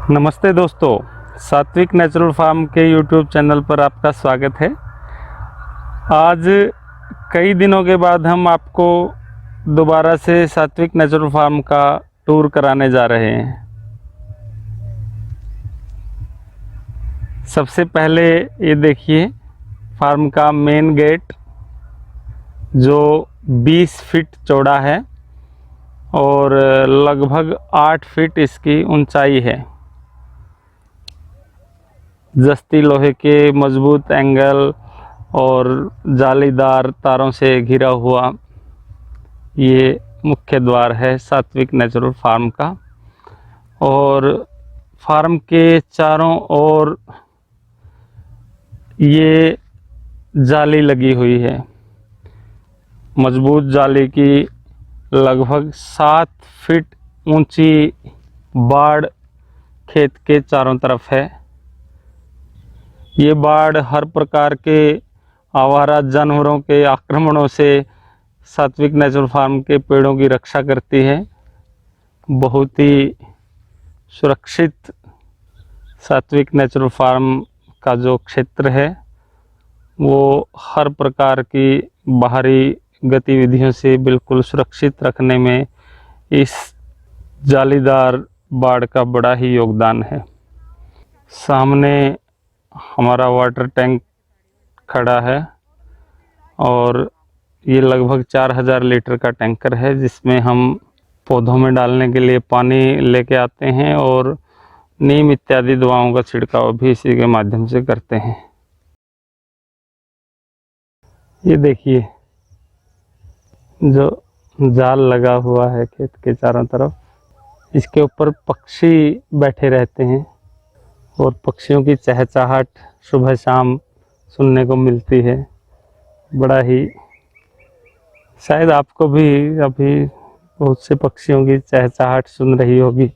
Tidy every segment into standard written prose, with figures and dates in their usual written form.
नमस्ते दोस्तों, सात्विक नेचुरल फार्म के यूट्यूब चैनल पर आपका स्वागत है। आज कई दिनों के बाद हम आपको दोबारा से सात्विक नेचुरल फार्म का टूर कराने जा रहे हैं। सबसे पहले ये देखिए फार्म का मेन गेट जो 20 फीट चौड़ा है और लगभग 8 फीट इसकी ऊंचाई है। जस्ती लोहे के मजबूत एंगल और जालीदार तारों से घिरा हुआ ये मुख्य द्वार है सात्विक नेचुरल फार्म का। और फार्म के चारों ओर ये जाली लगी हुई है, मजबूत जाली की। लगभग 7 फीट ऊंची बाड़ खेत के चारों तरफ है। ये बाड़ हर प्रकार के आवारा जानवरों के आक्रमणों से सात्विक नेचुरल फार्म के पेड़ों की रक्षा करती है। बहुत ही सुरक्षित सात्विक नेचुरल फार्म का जो क्षेत्र है वो हर प्रकार की बाहरी गतिविधियों से बिल्कुल सुरक्षित रखने में इस जालीदार बाड़ का बड़ा ही योगदान है। सामने हमारा वाटर टैंक खड़ा है और ये लगभग 4000 लीटर का टैंकर है, जिसमें हम पौधों में डालने के लिए पानी लेके आते हैं और नीम इत्यादि दवाओं का छिड़काव भी इसी के माध्यम से करते हैं। ये देखिए जो जाल लगा हुआ है खेत के चारों तरफ, इसके ऊपर पक्षी बैठे रहते हैं और पक्षियों की चहचहाट सुबह शाम सुनने को मिलती है। बड़ा ही, शायद आपको भी अभी बहुत से पक्षियों की चहचहाट सुन रही होगी।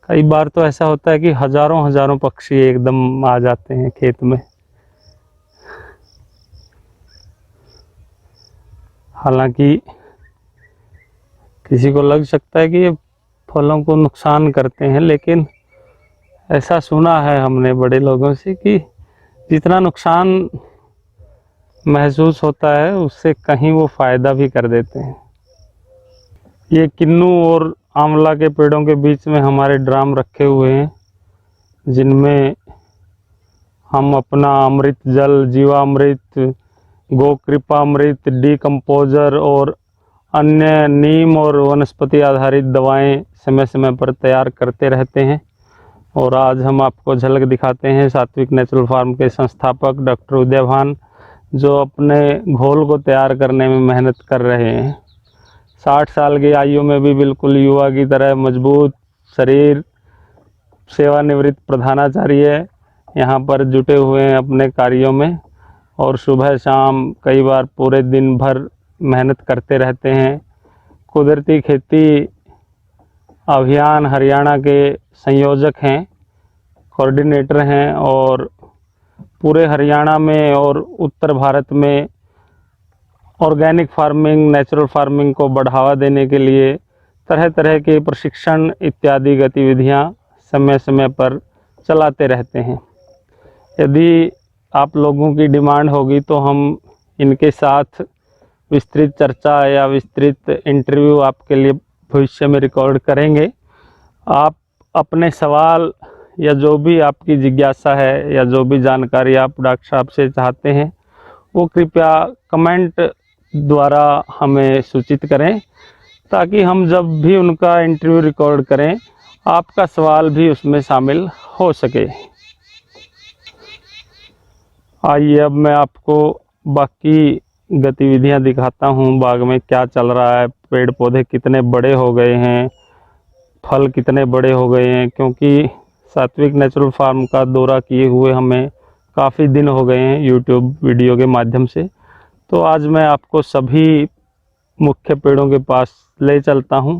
कई बार तो ऐसा होता है कि हजारों पक्षी एकदम आ जाते हैं खेत में। हालांकि किसी को लग सकता है कि ये फलों को नुकसान करते हैं, लेकिन ऐसा सुना है हमने बड़े लोगों से कि जितना नुकसान महसूस होता है उससे कहीं वो फ़ायदा भी कर देते हैं। ये किन्नू और आंवला के पेड़ों के बीच में हमारे ड्राम रखे हुए हैं, जिनमें हम अपना अमृत जल, जीवामृत, गोकृपामृत, डीकम्पोजर और अन्य नीम और वनस्पति आधारित दवाएं समय समय पर तैयार करते रहते हैं। और आज हम आपको झलक दिखाते हैं सात्विक नेचुरल फार्म के संस्थापक डॉक्टर उदयभान, जो अपने घोल को तैयार करने में मेहनत कर रहे हैं। 60 साल की आयु में भी बिल्कुल युवा की तरह मजबूत शरीर, सेवानिवृत्त प्रधानाचार्य यहाँ पर जुटे हुए हैं अपने कार्यों में और सुबह शाम कई बार पूरे दिन भर मेहनत करते रहते हैं। कुदरती खेती अभियान हरियाणा के संयोजक हैं, कोऑर्डिनेटर हैं और पूरे हरियाणा में और उत्तर भारत में ऑर्गेनिक फार्मिंग, नेचुरल फार्मिंग को बढ़ावा देने के लिए तरह तरह के प्रशिक्षण इत्यादि गतिविधियां समय समय पर चलाते रहते हैं। यदि आप लोगों की डिमांड होगी तो हम इनके साथ विस्तृत चर्चा या विस्तृत इंटरव्यू आपके लिए भविष्य में रिकॉर्ड करेंगे। आप अपने सवाल या जो भी आपकी जिज्ञासा है या जो भी जानकारी आप डॉक्टर साहब से चाहते हैं वो कृपया कमेंट द्वारा हमें सूचित करें, ताकि हम जब भी उनका इंटरव्यू रिकॉर्ड करें आपका सवाल भी उसमें शामिल हो सके। आइए अब मैं आपको बाकी गतिविधियां दिखाता हूं। बाग में क्या चल रहा है, पेड़ पौधे कितने बड़े हो गए हैं, फल कितने बड़े हो गए हैं, क्योंकि सात्विक नेचुरल फार्म का दौरा किए हुए हमें काफ़ी दिन हो गए हैं यूट्यूब वीडियो के माध्यम से। तो आज मैं आपको सभी मुख्य पेड़ों के पास ले चलता हूं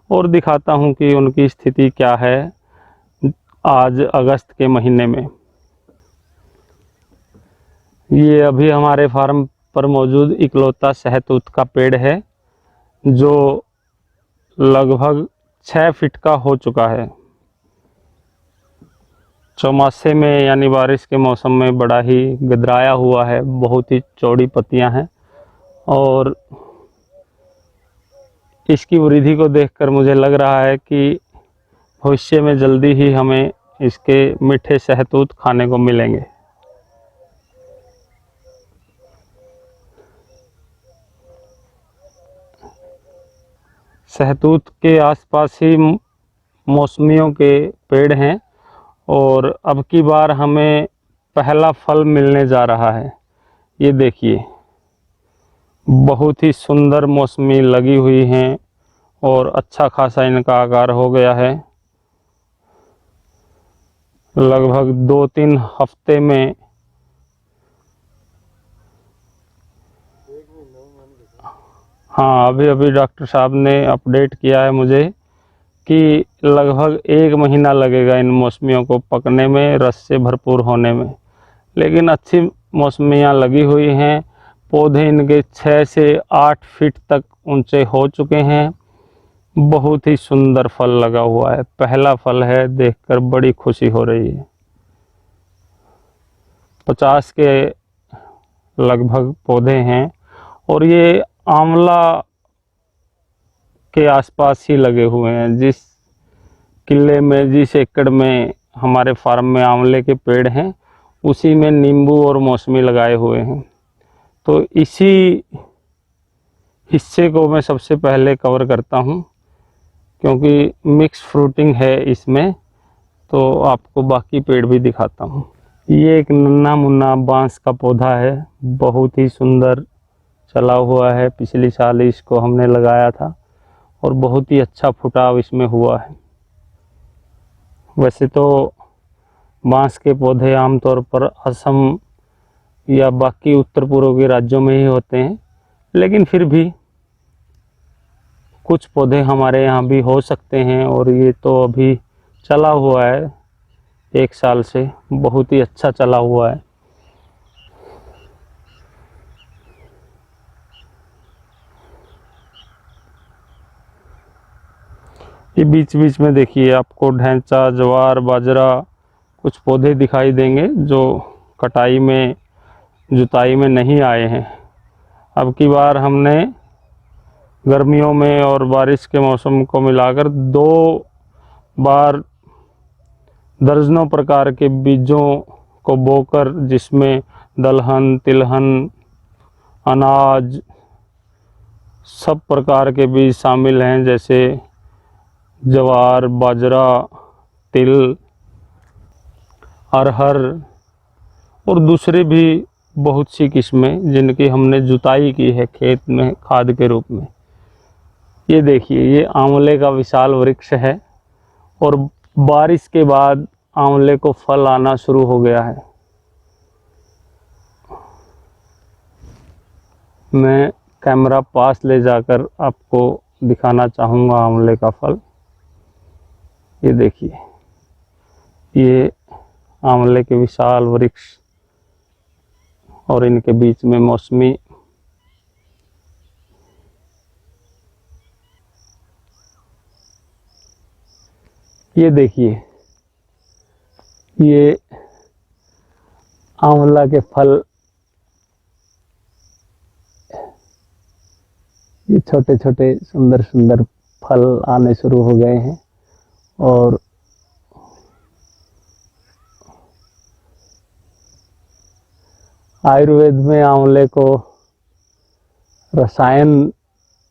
और दिखाता हूं कि उनकी स्थिति क्या है आज अगस्त के महीने में। ये अभी हमारे फार्म पर मौजूद इकलौता शहतूत का पेड़ है, जो लगभग 6 फीट का हो चुका है। चौमासे में यानी बारिश के मौसम में बड़ा ही गदराया हुआ है, बहुत ही चौड़ी पत्तियां हैं और इसकी वृद्धि को देखकर मुझे लग रहा है कि भविष्य में जल्दी ही हमें इसके मीठे शहतूत खाने को मिलेंगे। शहतूत के आसपास ही मौसमियों के पेड़ हैं और अब की बार हमें पहला फल मिलने जा रहा है। ये देखिए, बहुत ही सुंदर मौसमी लगी हुई हैं और अच्छा खासा इनका आकार हो गया है। लगभग 2-3 हफ्ते में हाँ, अभी डॉक्टर साहब ने अपडेट किया है मुझे कि लगभग 1 महीना लगेगा इन मौसमियों को पकने में, रस से भरपूर होने में। लेकिन अच्छी मौसमियाँ लगी हुई हैं। पौधे इनके 6 से 8 फीट तक ऊंचे हो चुके हैं। बहुत ही सुंदर फल लगा हुआ है, पहला फल है, देखकर बड़ी खुशी हो रही है। 50 के लगभग पौधे हैं और ये आंवला के आसपास ही लगे हुए हैं। जिस किले में, जिस एकड़ में हमारे फार्म में आंवले के पेड़ हैं, उसी में नींबू और मौसमी लगाए हुए हैं। तो इसी हिस्से को मैं सबसे पहले कवर करता हूँ क्योंकि मिक्स फ्रूटिंग है इसमें, तो आपको बाकी पेड़ भी दिखाता हूँ। ये एक नन्हा मुन्ना बांस का पौधा है, बहुत ही सुंदर चला हुआ है। पिछली साल इसको हमने लगाया था और बहुत ही अच्छा फुटाव इसमें हुआ है। वैसे तो बांस के पौधे आमतौर पर असम या बाकी उत्तर पूर्व के राज्यों में ही होते हैं, लेकिन फिर भी कुछ पौधे हमारे यहाँ भी हो सकते हैं और ये तो अभी चला हुआ है, 1 साल से बहुत ही अच्छा चला हुआ है। ये बीच बीच में देखिए आपको ढैंचा, ज्वार, बाजरा कुछ पौधे दिखाई देंगे जो कटाई में, जुताई में नहीं आए हैं। अब की बार हमने गर्मियों में और बारिश के मौसम को मिलाकर 2 बार दर्जनों प्रकार के बीजों को बोकर, जिसमें दलहन, तिलहन, अनाज, सब प्रकार के बीज शामिल हैं, जैसे ज्वार, बाजरा, तिल, अरहर और दूसरे भी बहुत सी किस्में जिनकी हमने जुताई की है खेत में खाद के रूप में। ये देखिए, ये आंवले का विशाल वृक्ष है और बारिश के बाद आंवले को फल आना शुरू हो गया है। मैं कैमरा पास ले जाकर आपको दिखाना चाहूँगा आंवले का फल। ये देखिए, ये आंवले के विशाल वृक्ष और इनके बीच में मौसमी। ये देखिए, ये आंवला के फल, ये छोटे छोटे सुंदर सुंदर फल आने शुरू हो गए हैं और आयुर्वेद में आंवले को रसायन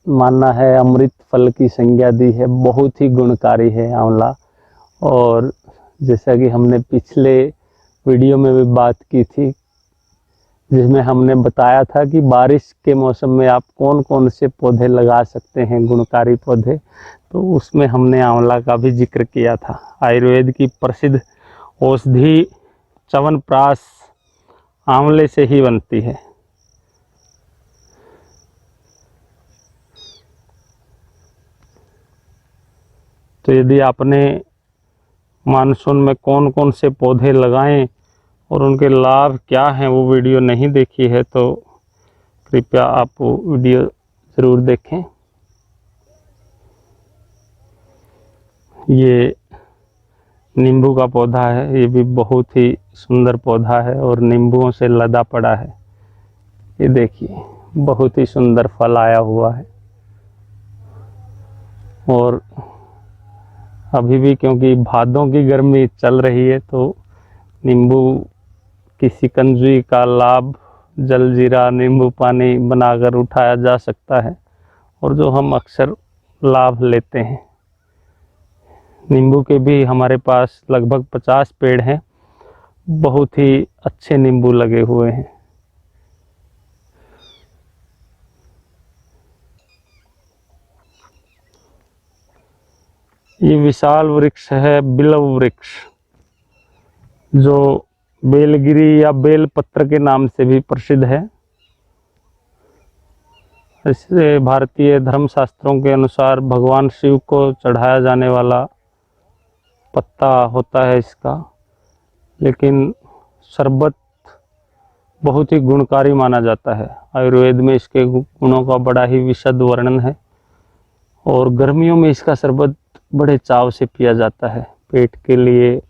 माना है, अमृत फल की संज्ञा दी है, बहुत ही गुणकारी है आंवला। और जैसा कि हमने पिछले वीडियो में भी बात की थी, जिसमें हमने बताया था कि बारिश के मौसम में आप कौन कौन से पौधे लगा सकते हैं, गुणकारी पौधे, तो उसमें हमने आंवला का भी जिक्र किया था। आयुर्वेद की प्रसिद्ध औषधि च्यवनप्राश आंवले से ही बनती है। तो यदि आपने मानसून में कौन कौन से पौधे लगाएं और उनके लाभ क्या हैं वो वीडियो नहीं देखी है, तो कृपया आप वो वीडियो ज़रूर देखें। ये नींबू का पौधा है, ये भी बहुत ही सुंदर पौधा है और नींबुओं से लदा पड़ा है। ये देखिए बहुत ही सुंदर फल आया हुआ है। और अभी भी क्योंकि भादों की गर्मी चल रही है तो नींबू की शिकंजी का लाभ जलजीरा नींबू पानी बनाकर उठाया जा सकता है, और जो हम अक्सर लाभ लेते हैं। नींबू के भी हमारे पास लगभग 50 पेड़ हैं, बहुत ही अच्छे नींबू लगे हुए हैं। ये विशाल वृक्ष है बिलव वृक्ष, जो बेलगिरी या बेलपत्र के नाम से भी प्रसिद्ध है। इससे भारतीय धर्मशास्त्रों के अनुसार भगवान शिव को चढ़ाया जाने वाला पत्ता होता है इसका, लेकिन शरबत बहुत ही गुणकारी माना जाता है। आयुर्वेद में इसके गुणों का बड़ा ही विशद वर्णन है, और गर्मियों में इसका शरबत बड़े चाव से पिया जाता है। पेट के लिए,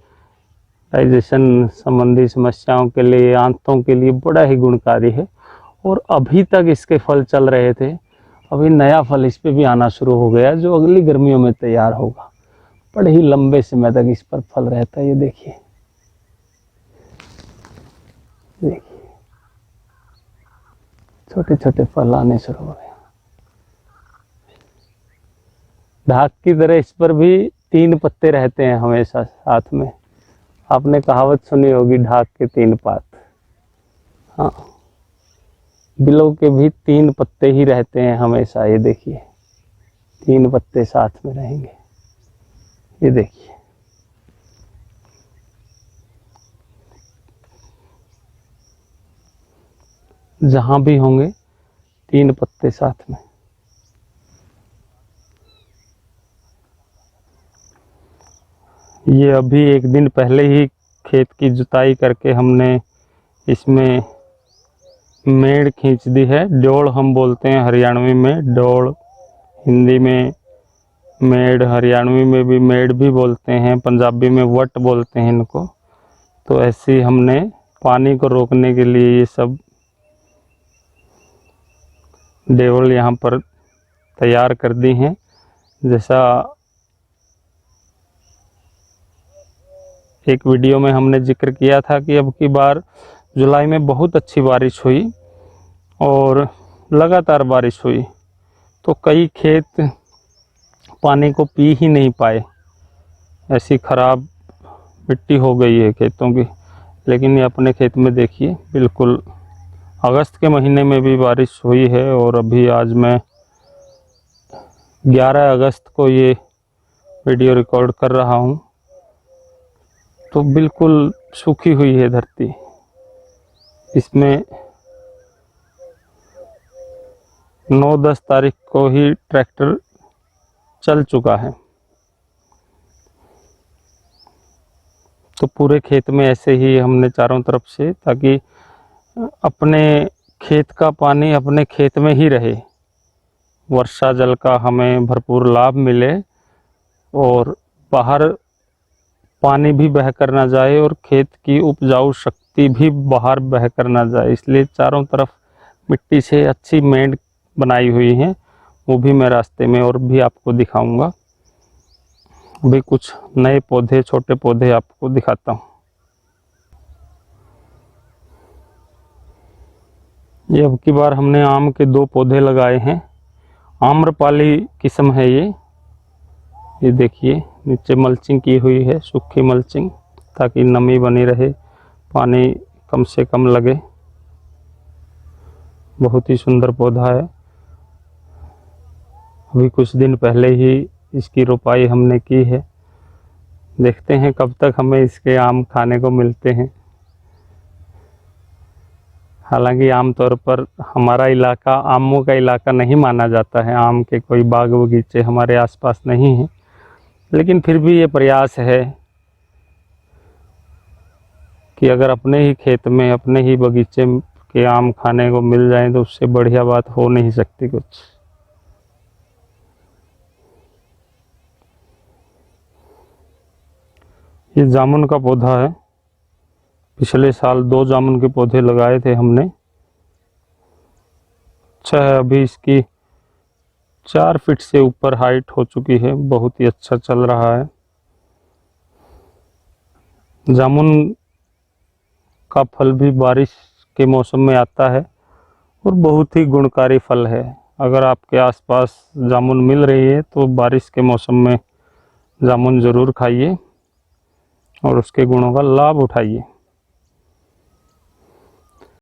डाइजेशन संबंधी समस्याओं के लिए, आंतों के लिए बड़ा ही गुणकारी है। और अभी तक इसके फल चल रहे थे, अभी नया फल इस पे भी आना शुरू हो गया जो अगली गर्मियों में तैयार होगा। बड़े ही लंबे समय तक इस पर फल रहता है। ये देखिए देखिए छोटे छोटे फल आने शुरू हो गए। ढाक की तरह इस पर भी 3 पत्ते रहते हैं हमेशा साथ में। आपने कहावत सुनी होगी, ढाक के 3 पात। हाँ, बिलों के भी 3 पत्ते ही रहते हैं हमेशा। ये देखिए 3 पत्ते साथ में रहेंगे। ये देखिए जहां भी होंगे 3 पत्ते साथ में। ये अभी 1 दिन पहले ही खेत की जुताई करके हमने इसमें मेड़ खींच दी है। डोड़ हम बोलते हैं हरियाणवी में, डोड़ हिंदी में, मेड़ हरियाणवी में भी मेड़ भी बोलते हैं, पंजाबी में वट बोलते हैं इनको। तो ऐसे ही हमने पानी को रोकने के लिए ये सब डेवल यहाँ पर तैयार कर दी हैं। जैसा एक वीडियो में हमने जिक्र किया था कि अब की बार जुलाई में बहुत अच्छी बारिश हुई और लगातार बारिश हुई, तो कई खेत पानी को पी ही नहीं पाए। ऐसी खराब मिट्टी हो गई है खेतों की। लेकिन ये अपने खेत में देखिए, बिल्कुल अगस्त के महीने में भी बारिश हुई है, और अभी आज मैं 11 अगस्त को ये वीडियो रिकॉर्ड कर रहा हूँ, तो बिल्कुल सूखी हुई है धरती। इसमें 9-10 तारीख को ही ट्रैक्टर चल चुका है। तो पूरे खेत में ऐसे ही हमने चारों तरफ से, ताकि अपने खेत का पानी अपने खेत में ही रहे, वर्षा जल का हमें भरपूर लाभ मिले, और बाहर पानी भी बह कर ना जाए और खेत की उपजाऊ शक्ति भी बाहर बह कर ना जाए। इसलिए चारों तरफ मिट्टी से अच्छी मेड़ बनाई हुई है। वो भी मैं रास्ते में और भी आपको दिखाऊंगा। अभी कुछ नए पौधे, छोटे पौधे आपको दिखाता हूँ। ये अब की बार हमने आम के 2 पौधे लगाए हैं। आम्रपाली किस्म है ये देखिए नीचे मल्चिंग की हुई है, सूखी मल्चिंग, ताकि नमी बनी रहे, पानी कम से कम लगे। बहुत ही सुंदर पौधा है। अभी कुछ दिन पहले ही इसकी रोपाई हमने की है। देखते हैं कब तक हमें इसके आम खाने को मिलते हैं। हालांकि आमतौर पर हमारा इलाका आमों का इलाका नहीं माना जाता है, आम के कोई बाग बगीचे हमारे आसपास नहीं हैं, लेकिन फिर भी ये प्रयास है कि अगर अपने ही खेत में, अपने ही बगीचे के आम खाने को मिल जाए तो उससे बढ़िया बात हो नहीं सकती कुछ। ये जामुन का पौधा है। पिछले साल 2 जामुन के पौधे लगाए थे हमने। अच्छा है, अभी इसकी 4 फीट से ऊपर हाइट हो चुकी है, बहुत ही अच्छा चल रहा है। जामुन का फल भी बारिश के मौसम में आता है और बहुत ही गुणकारी फल है। अगर आपके आसपास जामुन मिल रही है तो बारिश के मौसम में जामुन ज़रूर खाइए और उसके गुणों का लाभ उठाइए।